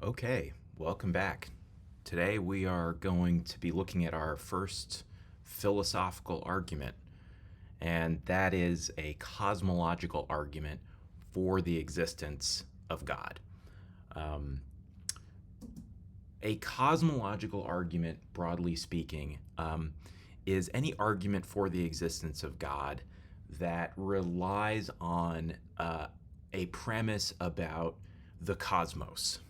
Okay, welcome back. Today we are going to be looking at our first philosophical argument, and that is a cosmological argument for the existence of God. Um, a cosmological argument, broadly speaking, is any argument for the existence of God that relies on a premise about the cosmos.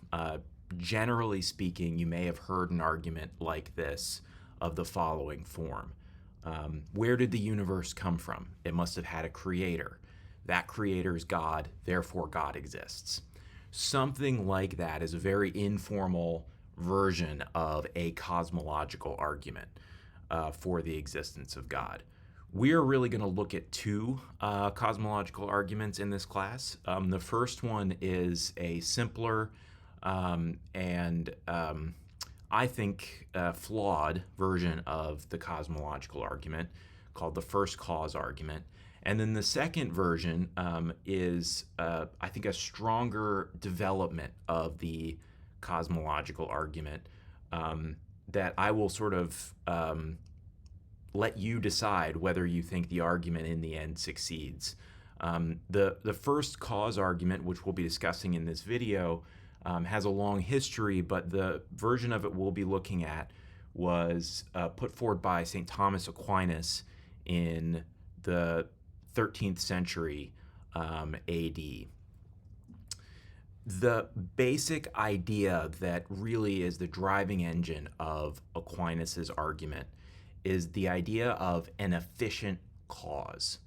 Generally speaking, you may have heard an argument like this of the following form. Where did the universe come from? It must have had a creator. That creator is God, therefore God exists. Something like that is a very informal version of a cosmological argument for the existence of God. We're really going to look at two cosmological arguments in this class. The first one is a simpler and I think flawed version of the cosmological argument called the first cause argument. And then the second version is, I think, a stronger development of the cosmological argument that I will sort of let you decide whether you think the argument in the end succeeds. The first cause argument, which we'll be discussing in this video, has a long history, but the version of it we'll be looking at was put forward by St. Thomas Aquinas in the 13th century AD. The basic idea that really is the driving engine of Aquinas' argument is the idea of an efficient cause.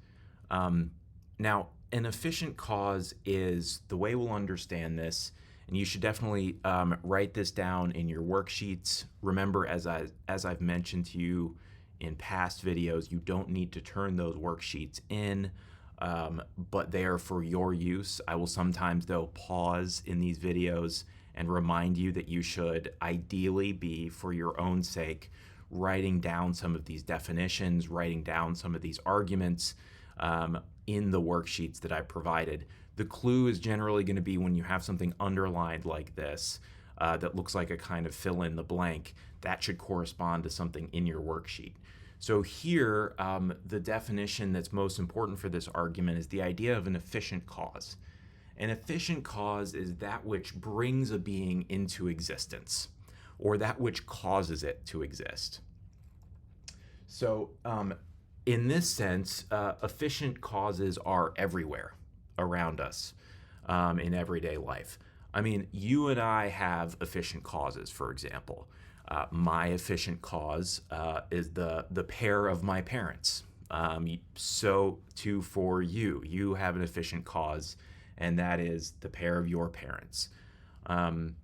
Now, an efficient cause is the way we'll understand this, and you should definitely write this down in your worksheets. Remember, as I've mentioned to you in past videos, you don't need to turn those worksheets in, but they are for your use. I will sometimes, though, pause in these videos and remind you that you should ideally be, for your own sake, writing down some of these definitions, writing down some of these arguments in the worksheets that I provided. The clue is generally going to be when you have something underlined like this that looks like a kind of fill in the blank, that should correspond to something in your worksheet. So here, the definition that's most important for this argument is the idea of an efficient cause. An efficient cause is that which brings a being into existence, or that which causes it to exist. So in this sense, efficient causes are everywhere around us in everyday life. I mean, you and I have efficient causes, for example. My efficient cause is the pair of my parents. So too for you. You have an efficient cause, and that is the pair of your parents. When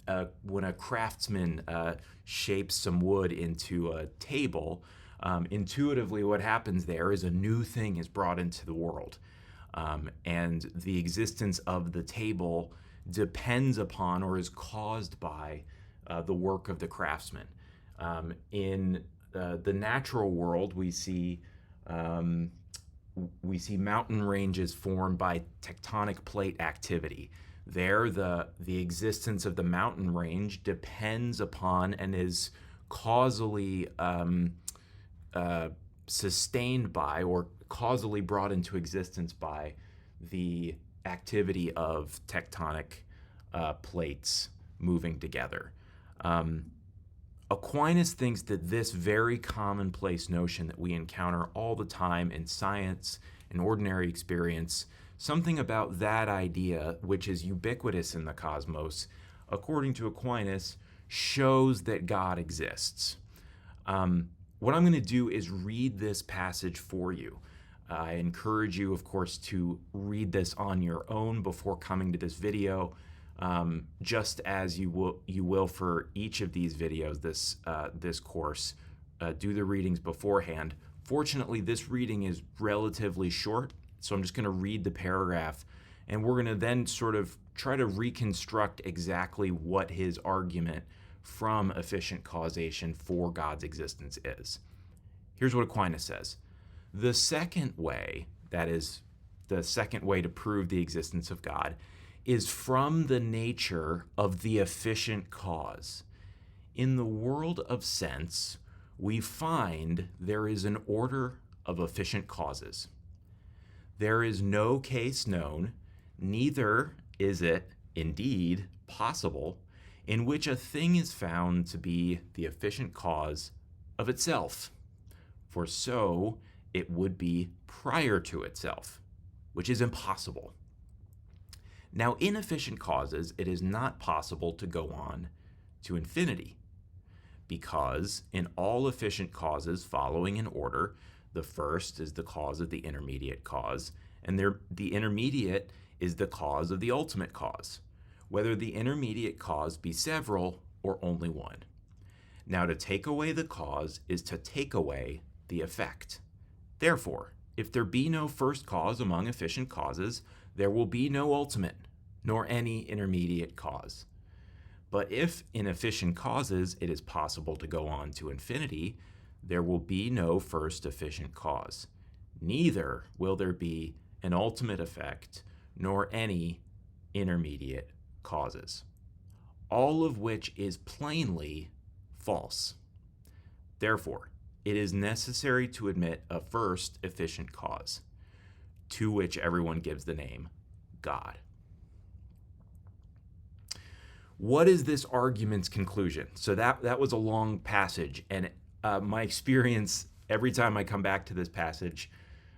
a craftsman shapes some wood into a table, intuitively what happens there is a new thing is brought into the world. And the existence of the table depends upon or is caused by the work of the craftsman. In the natural world, we see mountain ranges formed by tectonic plate activity. There, the existence of the mountain range depends upon and is causally sustained by or causally brought into existence by the activity of tectonic plates moving together. Aquinas thinks that this very commonplace notion that we encounter all the time in science and ordinary experience, something about that idea, which is ubiquitous in the cosmos, according to Aquinas, shows that God exists. What I'm going to do is read this passage for you. I encourage you, of course, to read this on your own before coming to this video, just as you will for each of these videos, this course. Do the readings beforehand. Fortunately, this reading is relatively short, so I'm just going to read the paragraph, and we're going to then sort of try to reconstruct exactly what his argument from efficient causation for God's existence is. Here's what Aquinas says. The second way, that is, the second way to prove the existence of God, is from the nature of the efficient cause. In the world of sense, we find there is an order of efficient causes. There is no case known, neither is it indeed possible, in which a thing is found to be the efficient cause of itself, for so it would be prior to itself, which is impossible. Now, in efficient causes, it is not possible to go on to infinity, because in all efficient causes following in order, the first is the cause of the intermediate cause, and the intermediate is the cause of the ultimate cause, whether the intermediate cause be several or only one. Now, to take away the cause is to take away the effect. Therefore, if there be no first cause among efficient causes, there will be no ultimate, nor any intermediate cause. But if in efficient causes it is possible to go on to infinity, there will be no first efficient cause. Neither will there be an ultimate effect, nor any intermediate causes, all of which is plainly false. Therefore, it is necessary to admit a first efficient cause, to which everyone gives the name God. What is this argument's conclusion? So that was a long passage, and my experience, every time I come back to this passage,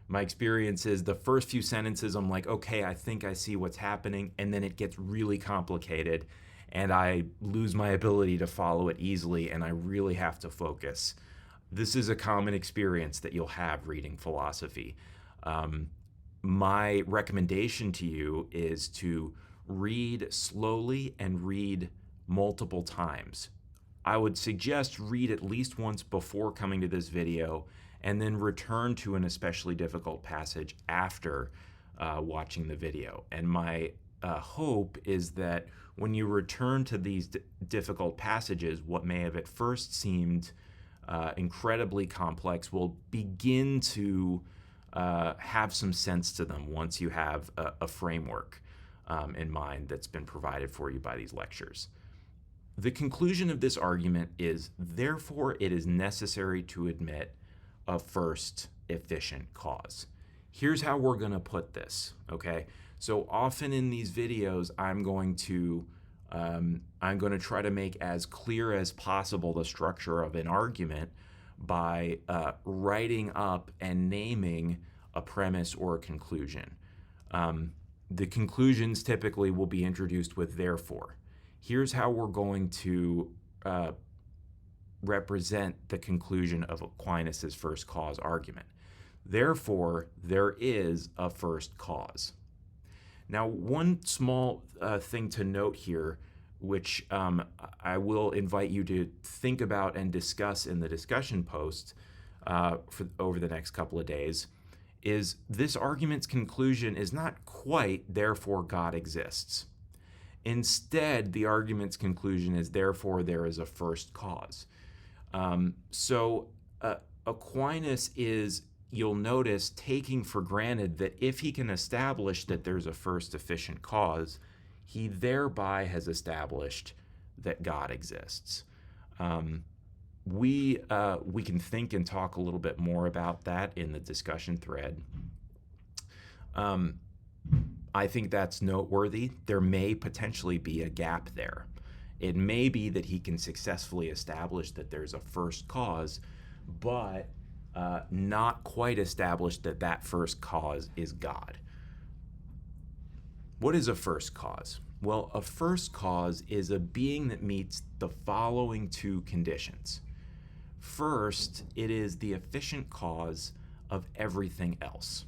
my experience is the first few sentences, I'm like, okay, I think I see what's happening, and then it gets really complicated, and I lose my ability to follow it easily, and I really have to focus. This is a common experience that you'll have reading philosophy. My recommendation to you is to read slowly and read multiple times. I would suggest read at least once before coming to this video, and then return to an especially difficult passage after watching the video. And my hope is that when you return to these difficult passages, what may have at first seemed incredibly complex will begin to have some sense to them once you have a framework in mind that's been provided for you by these lectures. The conclusion of this argument is, therefore, it is necessary to admit a first efficient cause. Here's how we're going to put this, okay? So often in these videos, I'm going to try to make as clear as possible the structure of an argument by writing up and naming a premise or a conclusion. The conclusions typically will be introduced with therefore. Here's how we're going to represent the conclusion of Aquinas' first cause argument. Therefore, there is a first cause. Now, one small thing to note here, which I will invite you to think about and discuss in the discussion post over the next couple of days, is this argument's conclusion is not quite, therefore God exists. Instead, the argument's conclusion is, therefore there is a first cause. Aquinas is, you'll notice, taking for granted that if he can establish that there's a first efficient cause, he thereby has established that God exists. We can think and talk a little bit more about that in the discussion thread. I think that's noteworthy. There may potentially be a gap there. It may be that he can successfully establish that there's a first cause, but not quite establish that that first cause is God. What is a first cause? Well, a first cause is a being that meets the following two conditions. First, it is the efficient cause of everything else.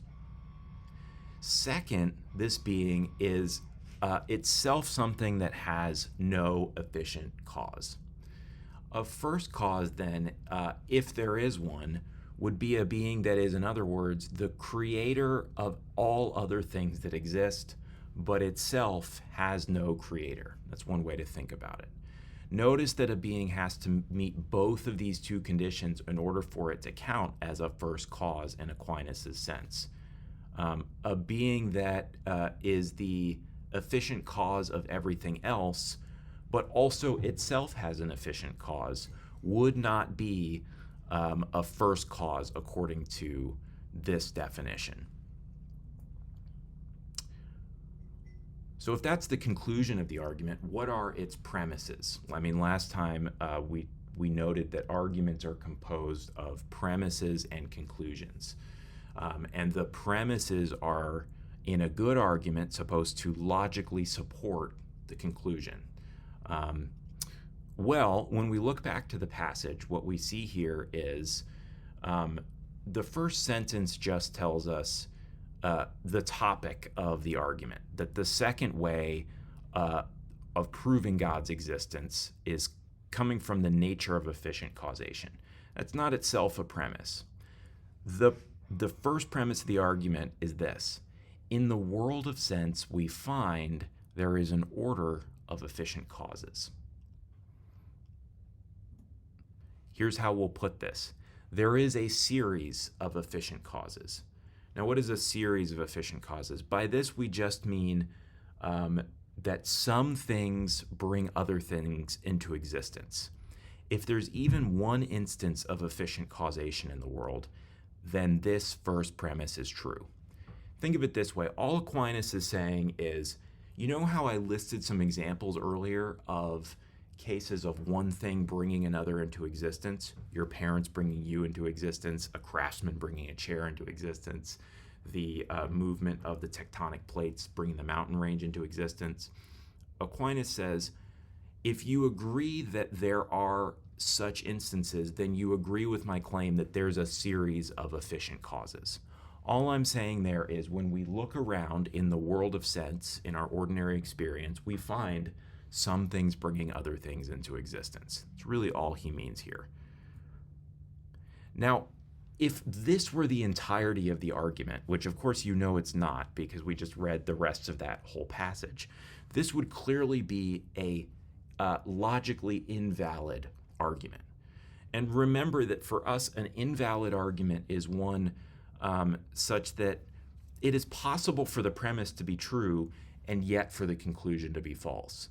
Second, this being is itself something that has no efficient cause. A first cause, then, if there is one, would be a being that is, in other words, the creator of all other things that exist, but itself has no creator. That's one way to think about it. Notice that a being has to meet both of these two conditions in order for it to count as a first cause in Aquinas' sense. A being that is the efficient cause of everything else, but also itself has an efficient cause, would not be a first cause according to this definition. So if that's the conclusion of the argument, what are its premises? I mean, last time we noted that arguments are composed of premises and conclusions. And the premises are, in a good argument, supposed to logically support the conclusion. Well, when we look back to the passage, what we see here is the first sentence just tells us the topic of the argument, that the second way of proving God's existence is coming from the nature of efficient causation. That's not itself a premise. The first premise of the argument is this: in the world of sense, we find there is an order of efficient causes. Here's how we'll put this. There is a series of efficient causes. Now, what is a series of efficient causes? By this, we just mean that some things bring other things into existence. If there's even one instance of efficient causation in the world, then this first premise is true. Think of it this way. All Aquinas is saying is, you know how I listed some examples earlier of cases of one thing bringing another into existence? Your parents bringing you into existence, a craftsman bringing a chair into existence, the movement of the tectonic plates bringing the mountain range into existence. Aquinas says, if you agree that there are such instances, then you agree with my claim that there's a series of efficient causes. All I'm saying there is when we look around in the world of sense, in our ordinary experience, we find some things bringing other things into existence. It's really all he means here. Now, if this were the entirety of the argument, which of course you know it's not because we just read the rest of that whole passage, this would clearly be a logically invalid argument. And remember that for us, an invalid argument is one such that it is possible for the premise to be true and yet for the conclusion to be false.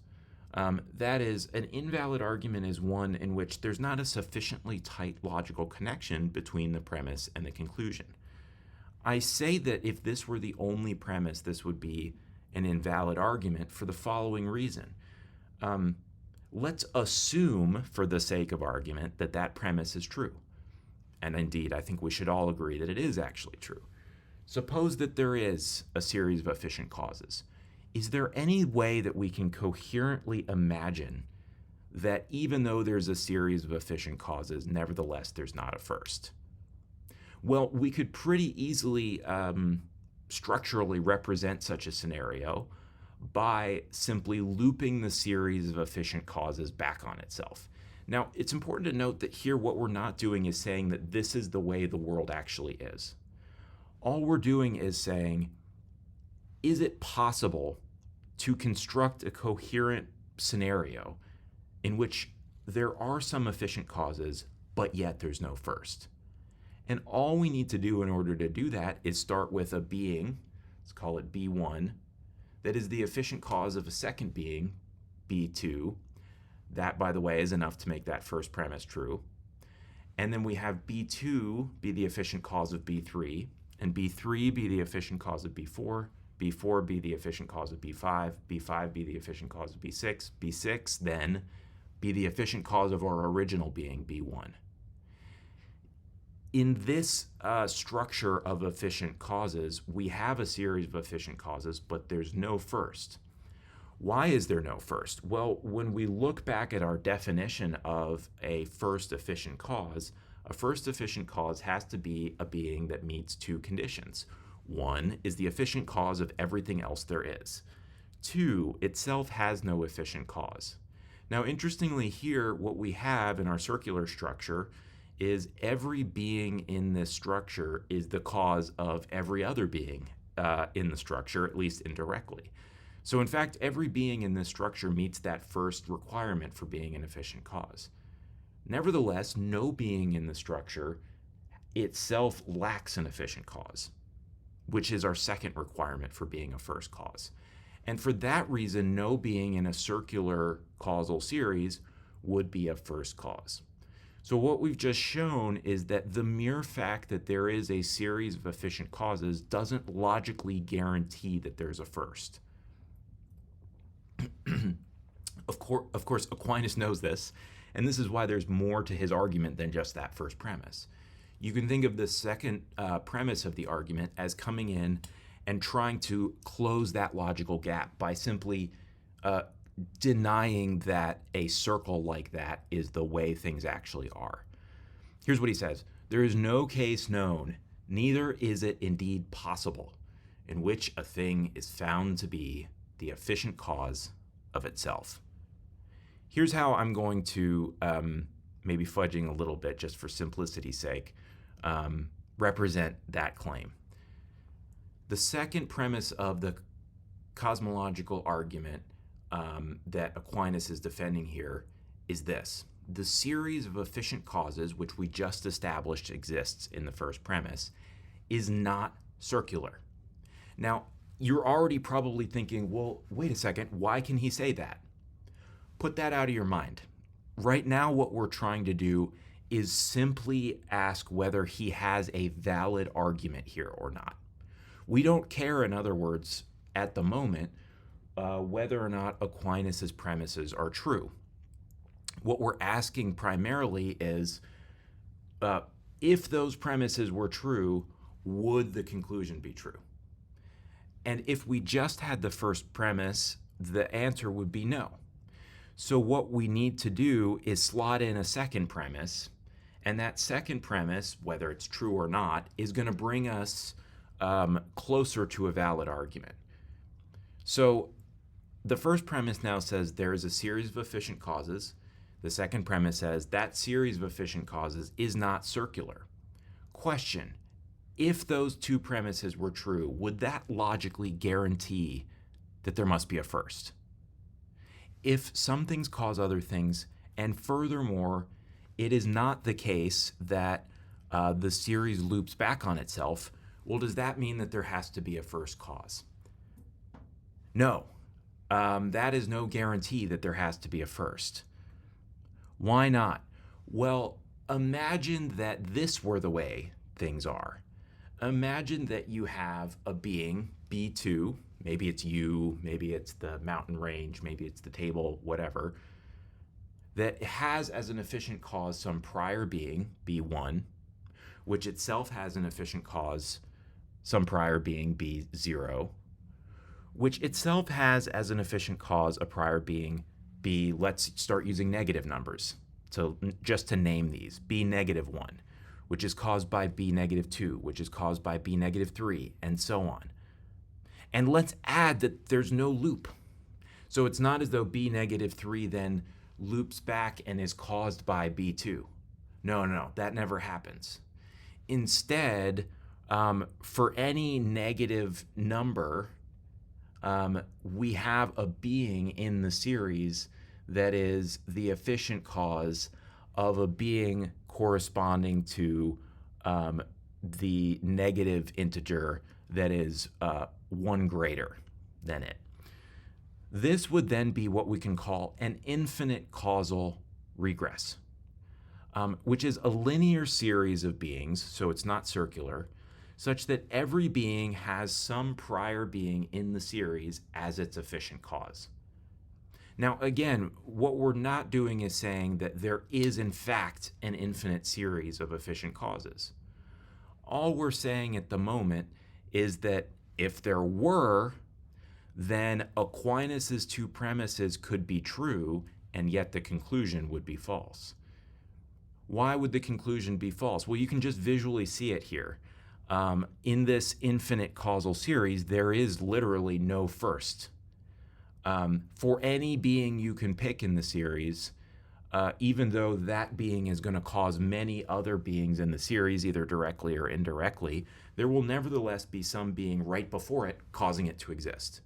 That is, an invalid argument is one in which there's not a sufficiently tight logical connection between the premise and the conclusion. I say that if this were the only premise, this would be an invalid argument for the following reason. Let's assume, for the sake of argument, that that premise is true. And indeed, I think we should all agree that it is actually true. Suppose that there is a series of efficient causes. Is there any way that we can coherently imagine that even though there's a series of efficient causes, nevertheless, there's not a first? Well, we could pretty easily structurally represent such a scenario by simply looping the series of efficient causes back on itself. Now, it's important to note that here what we're not doing is saying that this is the way the world actually is. All we're doing is saying, is it possible to construct a coherent scenario in which there are some efficient causes, but yet there's no first? And all we need to do in order to do that is start with a being, let's call it B1, that is the efficient cause of a second being, B2. That, by the way, is enough to make that first premise true. And then we have B2 be the efficient cause of B3, and B3 be the efficient cause of B4, B4 be the efficient cause of B5, B5 be the efficient cause of B6, B6 then be the efficient cause of our original being, B1. In this structure of efficient causes, we have a series of efficient causes, but there's no first. Why is there no first? Well, when we look back at our definition of a first efficient cause, a first efficient cause has to be a being that meets two conditions. One is the efficient cause of everything else there is. Two, itself has no efficient cause. Now, interestingly here, what we have in our circular structure is every being in this structure is the cause of every other being in the structure, at least indirectly. So in fact, every being in this structure meets that first requirement for being an efficient cause. Nevertheless, no being in the structure itself lacks an efficient cause, which is our second requirement for being a first cause. And for that reason, no being in a circular causal series would be a first cause. So what we've just shown is that the mere fact that there is a series of efficient causes doesn't logically guarantee that there's a first. Of course, Aquinas knows this, and this is why there's more to his argument than just that first premise. You can think of the second premise of the argument as coming in and trying to close that logical gap by simply denying that a circle like that is the way things actually are. Here's what he says: there is no case known, neither is it indeed possible, in which a thing is found to be the efficient cause of itself. Here's how I'm going to, maybe fudging a little bit just for simplicity's sake, represent that claim. The second premise of the cosmological argument that Aquinas is defending here is this: the series of efficient causes, which we just established exists in the first premise, is not circular. Now, you're already probably thinking, well, wait a second, why can he say that? Put that out of your mind. Right now, what we're trying to do is simply ask whether he has a valid argument here or not. We don't care, in other words, at the moment, whether or not Aquinas' premises are true. What we're asking primarily is, if those premises were true, would the conclusion be true? And if we just had the first premise, the answer would be no. So what we need to do is slot in a second premise, and that second premise, whether it's true or not, is going to bring us closer to a valid argument. So the first premise now says there is a series of efficient causes. The second premise says that series of efficient causes is not circular. Question: if those two premises were true, would that logically guarantee that there must be a first? If some things cause other things, and furthermore, it is not the case that the series loops back on itself, well, does that mean that there has to be a first cause? No, that is no guarantee that there has to be a first. Why not? Well, imagine that this were the way things are. Imagine that you have a being, B2, maybe it's you, maybe it's the mountain range, maybe it's the table, whatever, that has as an efficient cause some prior being, B1, which itself has an efficient cause, some prior being, B0, which itself has as an efficient cause a prior being, B, let's start using negative numbers, so just to name these, B negative 1, which is caused by B negative 2, which is caused by B negative 3, and so on. And let's add that there's no loop. So it's not as though B negative 3 then loops back and is caused by B2. No, that never happens. Instead, for any negative number, we have a being in the series that is the efficient cause of a being corresponding to the negative integer that is 1 greater than it. This would then be what we can call an infinite causal regress, which is a linear series of beings, so it's not circular, such that every being has some prior being in the series as its efficient cause. Now, again, what we're not doing is saying that there is, in fact, an infinite series of efficient causes. All we're saying at the moment is that if there were, then Aquinas' two premises could be true, and yet the conclusion would be false. Why would the conclusion be false? Well, you can just visually see it here. In this infinite causal series, there is literally no first. For any being you can pick in the series, even though that being is going to cause many other beings in the series, either directly or indirectly, there will nevertheless be some being right before it causing it to exist.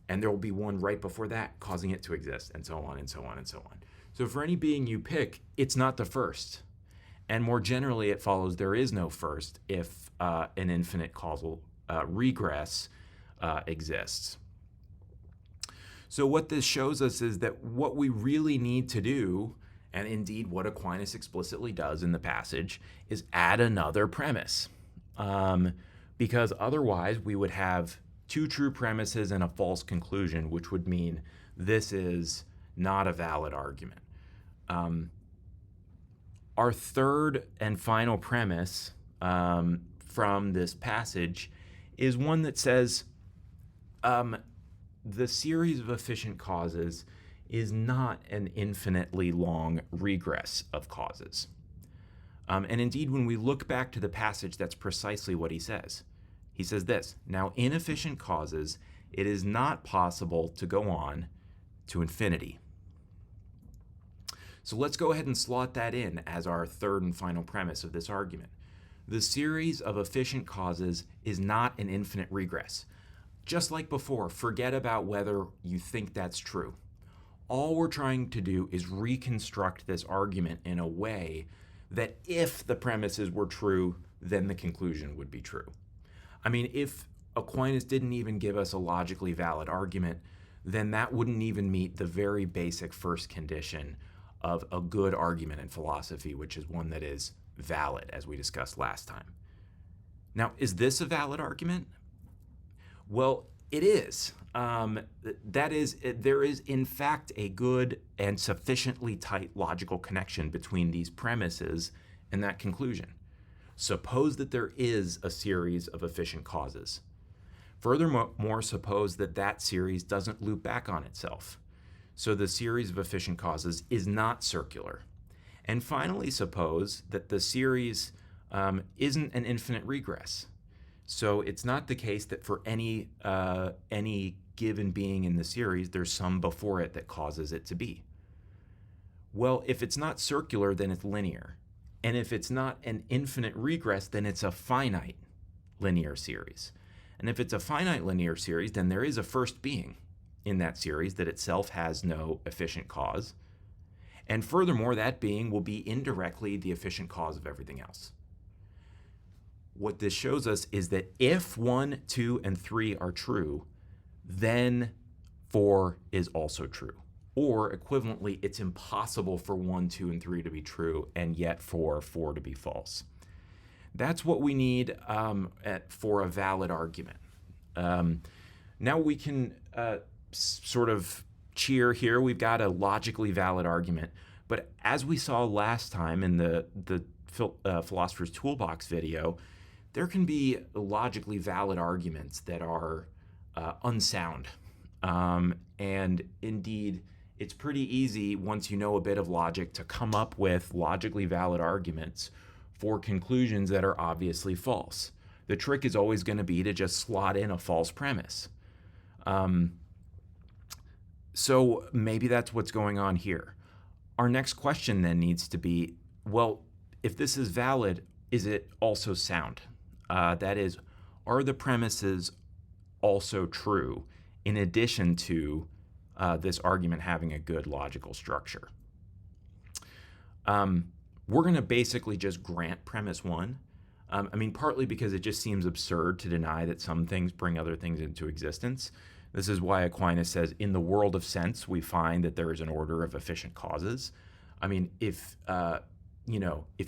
And there will be one right before that causing it to exist, and so on and so on and so on. So for any being you pick, it's not the first. And more generally, it follows there is no first if an infinite causal regress exists. So what this shows us is that what we really need to do, and indeed what Aquinas explicitly does in the passage, is add another premise. Because otherwise we would have two true premises and a false conclusion, which would mean this is not a valid argument. Our third and final premise from this passage is one that says the series of efficient causes is not an infinitely long regress of causes. And indeed, when we look back to the passage, that's precisely what he says. He says this: now, in efficient causes, it is not possible to go on to infinity. So let's go ahead and slot that in as our third and final premise of this argument. The series of efficient causes is not an infinite regress. Just like before, forget about whether you think that's true. All we're trying to do is reconstruct this argument in a way that if the premises were true, then the conclusion would be true. I mean, if Aquinas didn't even give us a logically valid argument, then that wouldn't even meet the very basic first condition of a good argument in philosophy, which is one that is valid, as we discussed last time. Now, is this a valid argument? Well, it is. That is, there is in fact a good and sufficiently tight logical connection between these premises and that conclusion. Suppose that there is a series of efficient causes. Furthermore, suppose that that series doesn't loop back on itself. So the series of efficient causes is not circular. And finally, suppose that the series isn't an infinite regress. So it's not the case that for any given being in the series, there's some before it that causes it to be. Well, if it's not circular, then it's linear. And if it's not an infinite regress, then it's a finite linear series. And if it's a finite linear series, then there is a first being in that series that itself has no efficient cause. And furthermore, that being will be indirectly the efficient cause of everything else. What this shows us is that if 1, 2, and 3 are true, then 4 is also true. Or equivalently, it's impossible for 1, 2, and 3 to be true, and yet for 4 to be false. That's what we need for a valid argument. Now we can sort of cheer here. We've got a logically valid argument. But as we saw last time in the Philosopher's Toolbox video, there can be logically valid arguments that are unsound. And indeed, it's pretty easy, once you know a bit of logic, to come up with logically valid arguments for conclusions that are obviously false. The trick is always going to be to just slot in a false premise. So maybe that's what's going on here. Our next question then needs to be, well, if this is valid, is it also sound? That is, are the premises also true in addition to this argument having a good logical structure? We're going to basically just grant premise 1. I mean, partly because it just seems absurd to deny that some things bring other things into existence. This is why Aquinas says, in the world of sense, we find that there is an order of efficient causes. I mean, if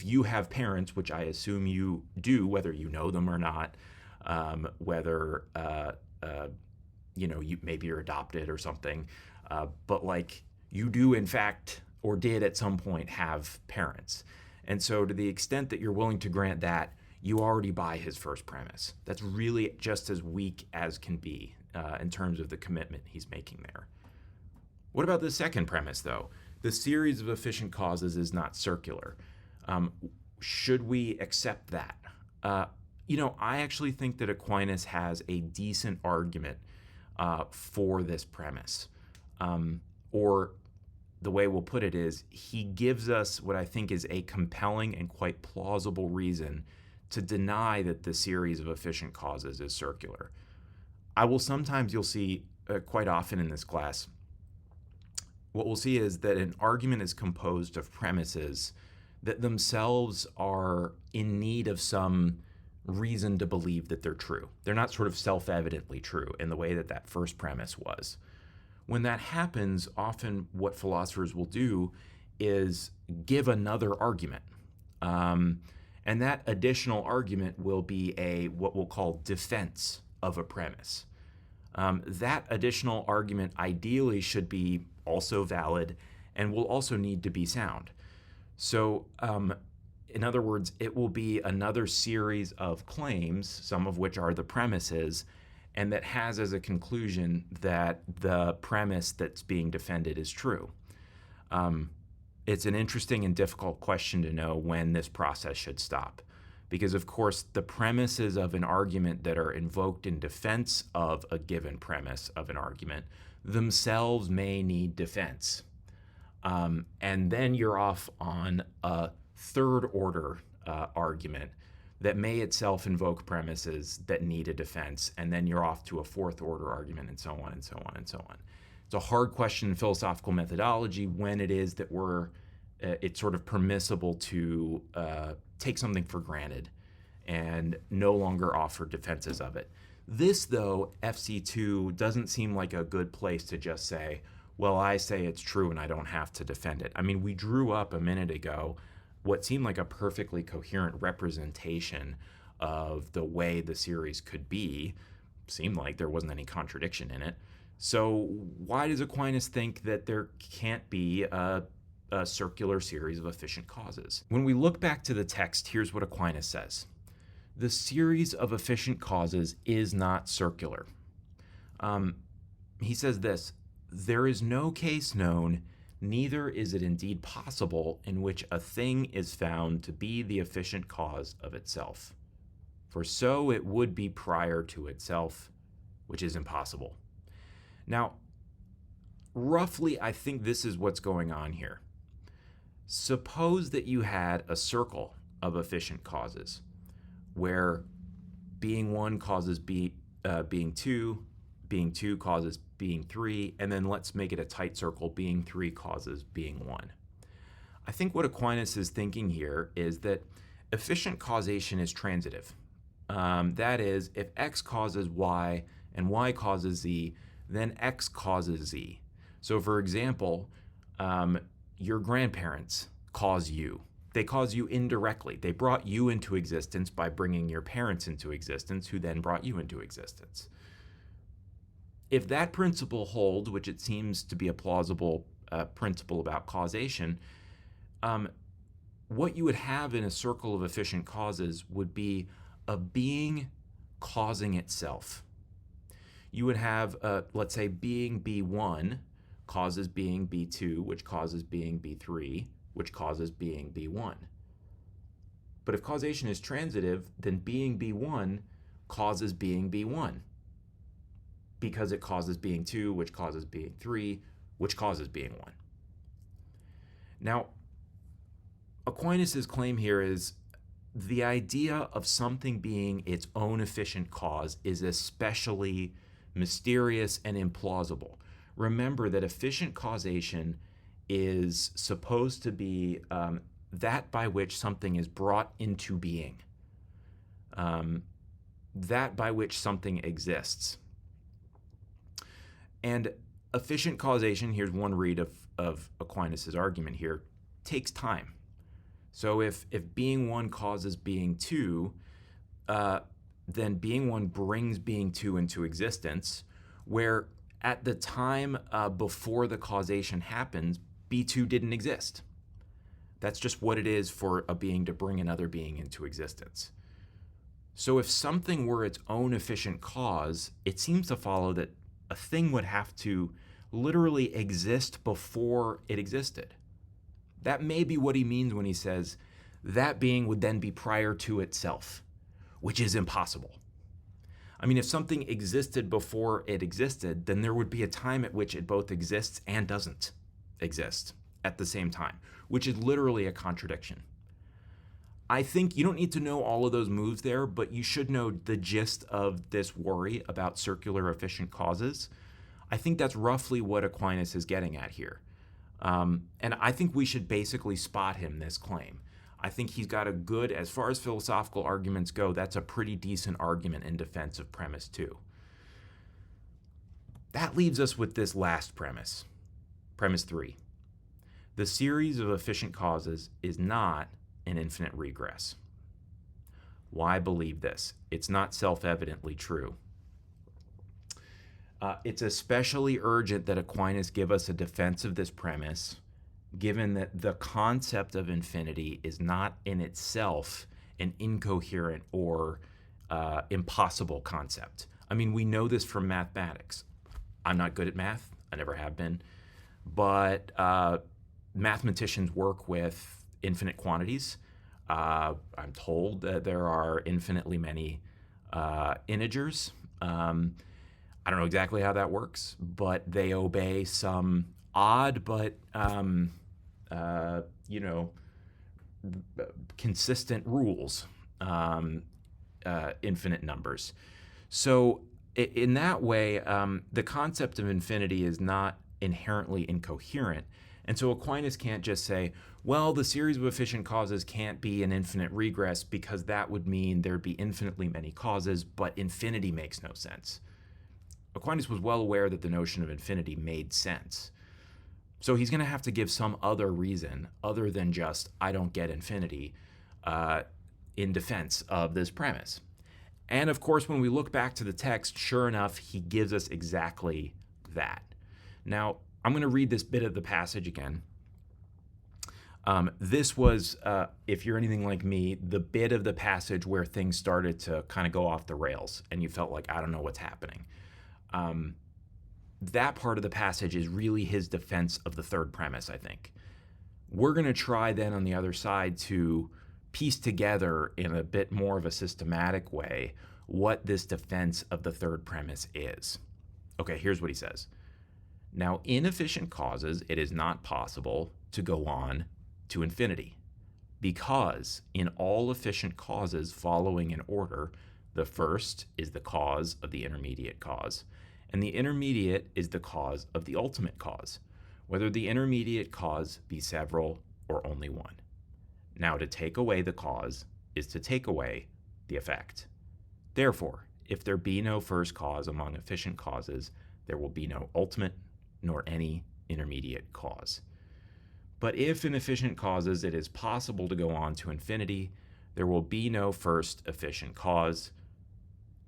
you have parents, which I assume you do, whether you know them or not, whether maybe you're adopted or something, but like you do in fact or did at some point have parents. And so to the extent that you're willing to grant that, you already buy his first premise. That's really just as weak as can be in terms of the commitment he's making there. What about the second premise, though? The series of efficient causes is not circular. Should we accept that? I actually think that Aquinas has a decent argument for this premise. Or the way we'll put it is, he gives us what I think is a compelling and quite plausible reason to deny that the series of efficient causes is circular. You'll see quite often in this class, what we'll see is that an argument is composed of premises that themselves are in need of some reason to believe that they're true. They're not sort of self-evidently true in the way that first premise was. When that happens, often what philosophers will do is give another argument. And that additional argument will be what we'll call defense of a premise. That additional argument ideally should be also valid and will also need to be sound. So, in other words, it will be another series of claims, some of which are the premises, and that has as a conclusion that the premise that's being defended is true. It's an interesting and difficult question to know when this process should stop. Because, of course, the premises of an argument that are invoked in defense of a given premise of an argument themselves may need defense. And then you're off on a third order argument that may itself invoke premises that need a defense, and then you're off to a fourth order argument, and so on and so on and so on. It's a hard question in philosophical methodology when it is that it's sort of permissible to take something for granted and no longer offer defenses of it. This, though, FC2 doesn't seem like a good place to just say, well, I say it's true and I don't have to defend it. I mean, we drew up a minute ago what seemed like a perfectly coherent representation of the way the series could be. Seemed like there wasn't any contradiction in it. So why does Aquinas think that there can't be a circular series of efficient causes? When we look back to the text, here's what Aquinas says. The series of efficient causes is not circular. He says this, there is no case known, neither is it indeed possible, in which a thing is found to be the efficient cause of itself. For so it would be prior to itself, which is impossible. Now, roughly, I think this is what's going on here. Suppose that you had a circle of efficient causes, where being one causes being two causes being three, and then let's make it a tight circle, being three causes being one. I think what Aquinas is thinking here is that efficient causation is transitive. That is, if X causes Y and Y causes Z, then X causes Z. So for example, your grandparents cause you. They cause you indirectly. They brought you into existence by bringing your parents into existence, who then brought you into existence. If that principle holds, which it seems to be a plausible principle about causation, what you would have in a circle of efficient causes would be a being causing itself. You would have, let's say, being B1 causes being B2, which causes being B3, which causes being B1. But if causation is transitive, then being B1 causes being B1, because it causes being 2, which causes being 3, which causes being 1. Now, Aquinas' claim here is the idea of something being its own efficient cause is especially mysterious and implausible. Remember that efficient causation is supposed to be that by which something is brought into being, that by which something exists. And efficient causation, here's one read of Aquinas' argument here, takes time. So if being one causes being two, then being one brings being two into existence, where at the time before the causation happens, B2 didn't exist. That's just what it is for a being to bring another being into existence. So if something were its own efficient cause, it seems to follow that a thing would have to literally exist before it existed. That may be what he means when he says that being would then be prior to itself, which is impossible. I mean, if something existed before it existed, then there would be a time at which it both exists and doesn't exist at the same time, which is literally a contradiction. I think you don't need to know all of those moves there, but you should know the gist of this worry about circular efficient causes. I think that's roughly what Aquinas is getting at here. And I think we should basically spot him this claim. I think he's got a good, as far as philosophical arguments go, that's a pretty decent argument in defense of premise 2. That leaves us with this last premise, premise 3. The series of efficient causes is not an infinite regress. Why believe this? It's not self-evidently true. It's especially urgent that Aquinas give us a defense of this premise, given that the concept of infinity is not in itself an incoherent or impossible concept. I mean, we know this from mathematics. I'm not good at math. I never have been. But mathematicians work with infinite quantities. I'm told that there are infinitely many integers. I don't know exactly how that works, but they obey some odd but consistent rules, infinite numbers. So in that way, the concept of infinity is not inherently incoherent. And so Aquinas can't just say, well, the series of efficient causes can't be an infinite regress because that would mean there'd be infinitely many causes, but infinity makes no sense. Aquinas was well aware that the notion of infinity made sense. So he's going to have to give some other reason other than just, I don't get infinity, in defense of this premise. And of course, when we look back to the text, sure enough, he gives us exactly that. Now, I'm going to read this bit of the passage again. This was, if you're anything like me, the bit of the passage where things started to kind of go off the rails and you felt like, I don't know what's happening. That part of the passage is really his defense of the third premise, I think. We're going to try then on the other side to piece together in a bit more of a systematic way what this defense of the third premise is. Okay, here's what he says. Now, in efficient causes, it is not possible to go on to infinity, because in all efficient causes following in order, the first is the cause of the intermediate cause, and the intermediate is the cause of the ultimate cause, whether the intermediate cause be several or only one. Now, to take away the cause is to take away the effect. Therefore, if there be no first cause among efficient causes, there will be no ultimate nor any intermediate cause. But if in efficient causes it is possible to go on to infinity, there will be no first efficient cause,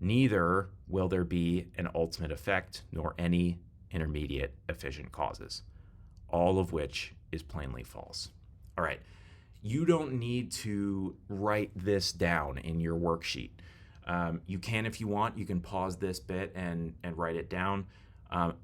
neither will there be an ultimate effect nor any intermediate efficient causes, all of which is plainly false. All right, you don't need to write this down in your worksheet. You can, if you want, you can pause this bit and write it down.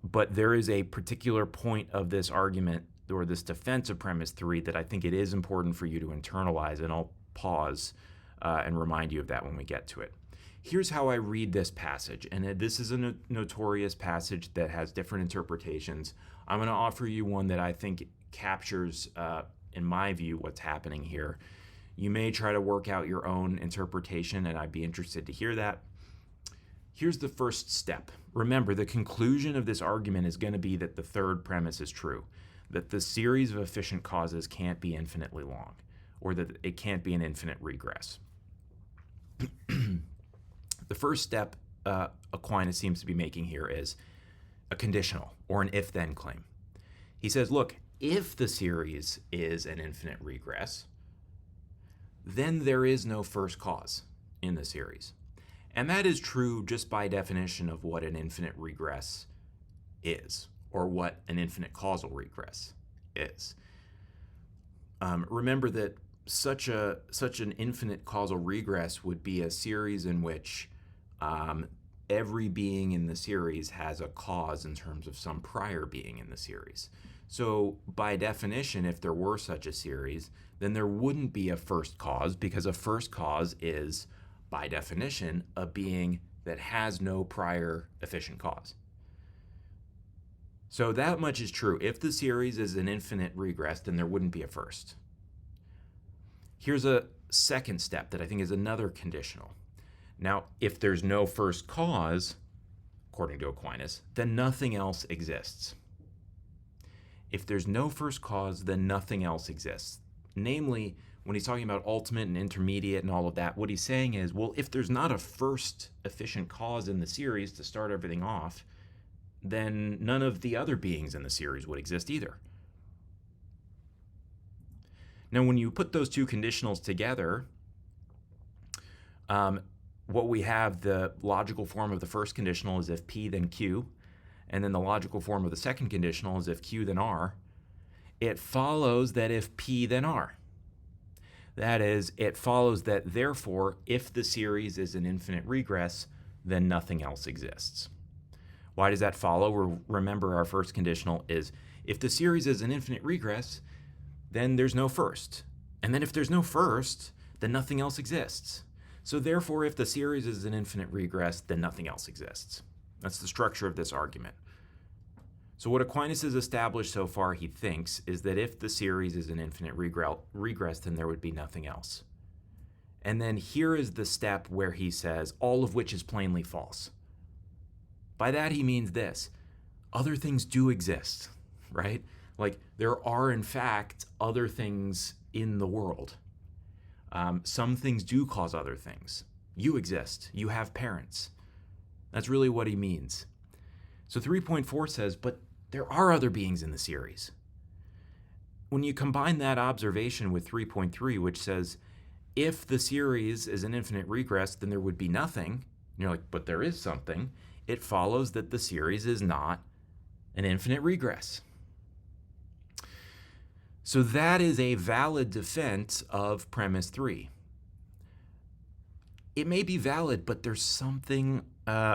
But there is a particular point of this argument or this defense of premise 3 that I think it is important for you to internalize, and I'll pause and remind you of that when we get to it. Here's how I read this passage, and this is a notorious passage that has different interpretations. I'm going to offer you one that I think captures, in my view, what's happening here. You may try to work out your own interpretation, and I'd be interested to hear that. Here's the first step. Remember, the conclusion of this argument is going to be that the third premise is true, that the series of efficient causes can't be infinitely long, or that it can't be an infinite regress. The first step Aquinas seems to be making here is a conditional, or an if-then claim. He says, look, if the series is an infinite regress, then there is no first cause in the series. And that is true just by definition of what an infinite regress is, or what an infinite causal regress is. Remember that such an infinite causal regress would be a series in which every being in the series has a cause in terms of some prior being in the series. So by definition, if there were such a series, then there wouldn't be a first cause, because a first cause is, by definition, a being that has no prior efficient cause. So that much is true. If the series is an infinite regress, then there wouldn't be a first. Here's a second step that I think is another conditional. Now, if there's no first cause, according to Aquinas, then nothing else exists. If there's no first cause, then nothing else exists. Namely, when he's talking about ultimate and intermediate and all of that, what he's saying is, well, if there's not a first efficient cause in the series to start everything off, then none of the other beings in the series would exist either. Now, when you put those two conditionals together, what we have, the logical form of the first conditional is if P then Q, and then the logical form of the second conditional is if Q then R. It follows that if P then R. That is, it follows that therefore, if the series is an infinite regress, then nothing else exists. Why does that follow? Remember, our first conditional is if the series is an infinite regress, then there's no first. And then if there's no first, then nothing else exists. So therefore, if the series is an infinite regress, then nothing else exists. That's the structure of this argument. So what Aquinas has established so far, he thinks, is that if the series is an infinite regress, then there would be nothing else. And then here is the step where he says, all of which is plainly false. By that he means this: other things do exist, right? Like, there are in fact other things in the world. Some things do cause other things. You exist. You have parents. That's really what he means. So 3.4 says, but there are other beings in the series. When you combine that observation with 3.3, which says, if the series is an infinite regress, then there would be nothing. And you're like, but there is something. It follows that the series is not an infinite regress. So that is a valid defense of premise 3. It may be valid, but there's something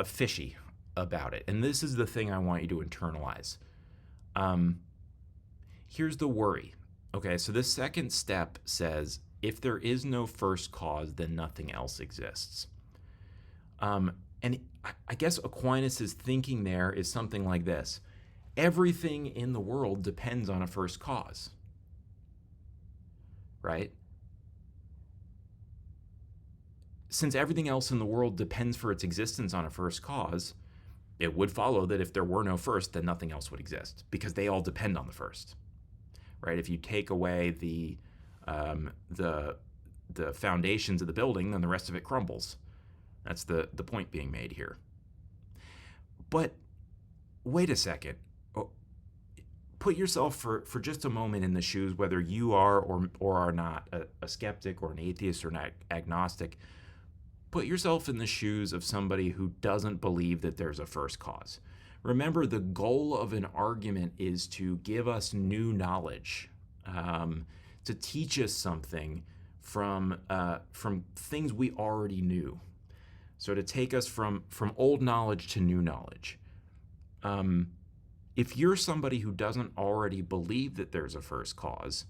fishy about it. And this is the thing I want you to internalize. Here's the worry. Okay, so this second step says, if there is no first cause, then nothing else exists. And I guess Aquinas' thinking there is something like this: everything in the world depends on a first cause, right? Since everything else in the world depends for its existence on a first cause, it would follow that if there were no first, then nothing else would exist, because they all depend on the first, right? If you take away the foundations of the building, then the rest of it crumbles. That's the point being made here. But wait a second. Put yourself for just a moment in the shoes, whether you are or are not a skeptic or an atheist or an agnostic. Put yourself in the shoes of somebody who doesn't believe that there's a first cause. Remember, the goal of an argument is to give us new knowledge, to teach us something from things we already knew. So to take us from old knowledge to new knowledge. If you're somebody who doesn't already believe that there's a first cause,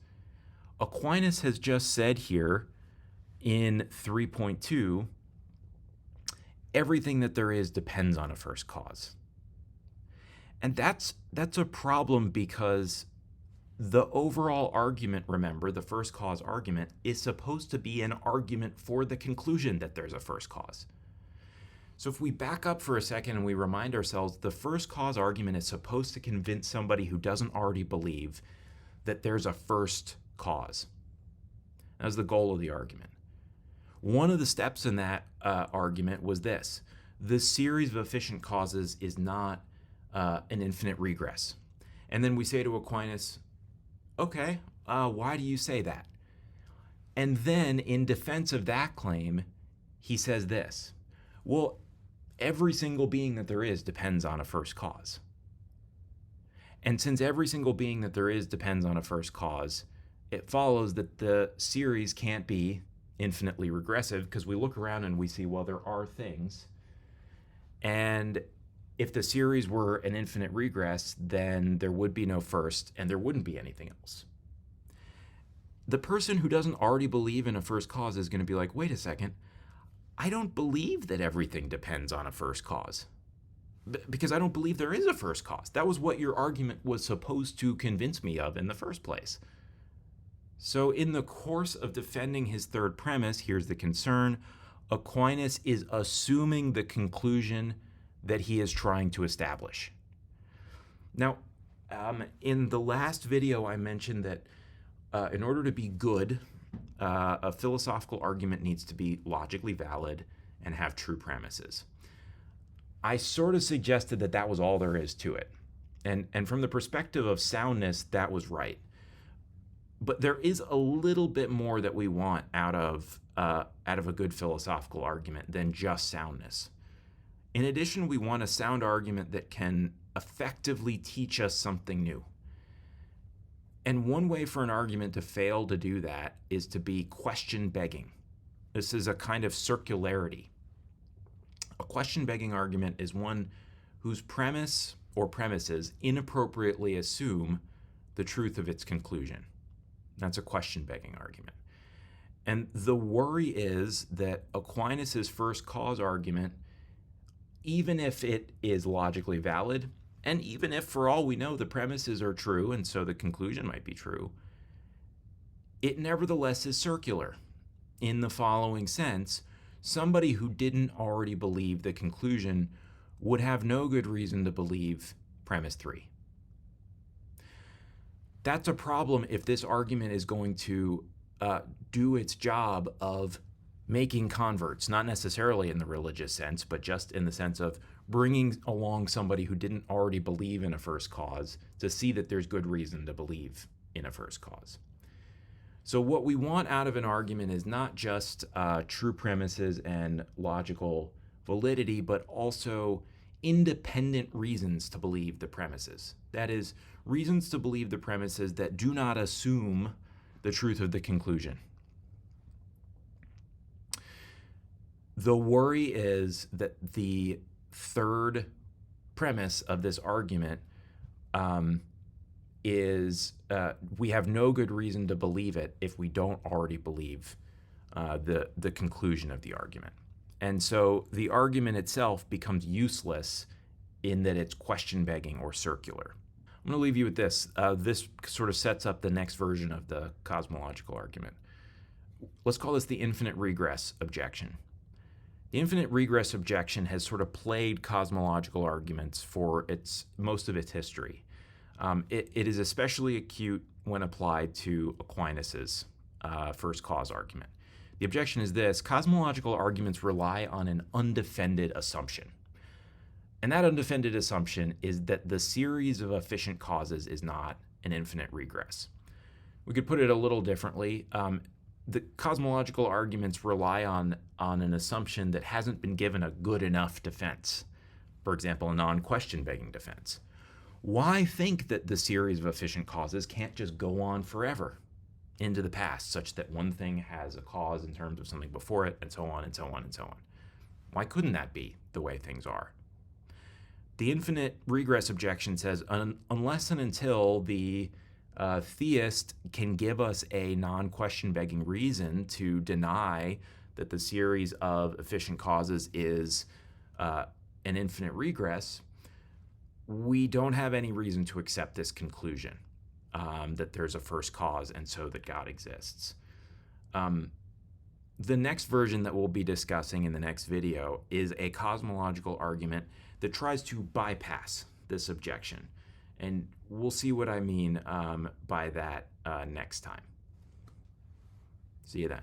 Aquinas has just said here in 3.2, everything that there is depends on a first cause. And that's a problem, because the overall argument, remember, the first cause argument, is supposed to be an argument for the conclusion that there's a first cause. So if we back up for a second and we remind ourselves, the first cause argument is supposed to convince somebody who doesn't already believe that there's a first cause. That's the goal of the argument. One of the steps in that argument was this: the series of efficient causes is not an infinite regress. And then we say to Aquinas, okay, why do you say that? And then in defense of that claim, he says this: well, every single being that there is depends on a first cause. And since every single being that there is depends on a first cause, it follows that the series can't be infinitely regressive, because we look around and we see, well, there are things. And if the series were an infinite regress, then there would be no first and there wouldn't be anything else. The person who doesn't already believe in a first cause is going to be like, wait a second, I don't believe that everything depends on a first cause, because I don't believe there is a first cause. That was what your argument was supposed to convince me of in the first place. So in the course of defending his third premise, here's the concern: Aquinas is assuming the conclusion that he is trying to establish. Now, in the last video, I mentioned that in order to be good, a philosophical argument needs to be logically valid and have true premises. I sort of suggested that that was all there is to it. And from the perspective of soundness, that was right. But there is a little bit more that we want out of a good philosophical argument than just soundness. In addition, we want a sound argument that can effectively teach us something new. And one way for an argument to fail to do that is to be question begging. This is a kind of circularity. A question begging argument is one whose premise or premises inappropriately assume the truth of its conclusion. That's a question begging argument. And the worry is that Aquinas' first cause argument, even if it is logically valid, and even if for all we know the premises are true and so the conclusion might be true, it nevertheless is circular in the following sense. Somebody who didn't already believe the conclusion would have no good reason to believe premise 3. That's a problem if this argument is going to do its job of making converts, not necessarily in the religious sense, but just in the sense of bringing along somebody who didn't already believe in a first cause to see that there's good reason to believe in a first cause. So what we want out of an argument is not just true premises and logical validity, but also independent reasons to believe the premises. That is, reasons to believe the premises that do not assume the truth of the conclusion. The worry is that the third premise of this argument is we have no good reason to believe it if we don't already believe the conclusion of the argument. And so the argument itself becomes useless in that it's question begging or circular. I'm going to leave you with this. This sort of sets up the next version of the cosmological argument. Let's call this the infinite regress objection. The infinite regress objection has sort of plagued cosmological arguments for most of its history. It is especially acute when applied to Aquinas' first cause argument. The objection is this: cosmological arguments rely on an undefended assumption. And that undefended assumption is that the series of efficient causes is not an infinite regress. We could put it a little differently. The cosmological arguments rely on an assumption that hasn't been given a good enough defense. For example, a non-question begging defense. Why think that the series of efficient causes can't just go on forever into the past, such that one thing has a cause in terms of something before it, and so on and so on and so on? Why couldn't that be the way things are? The infinite regress objection says unless and until the theist can give us a non-question begging reason to deny that the series of efficient causes is an infinite regress, we don't have any reason to accept this conclusion, that there's a first cause and so that God exists. The next version that we'll be discussing in the next video is a cosmological argument that tries to bypass this objection. And we'll see what I mean by that next time. See you then.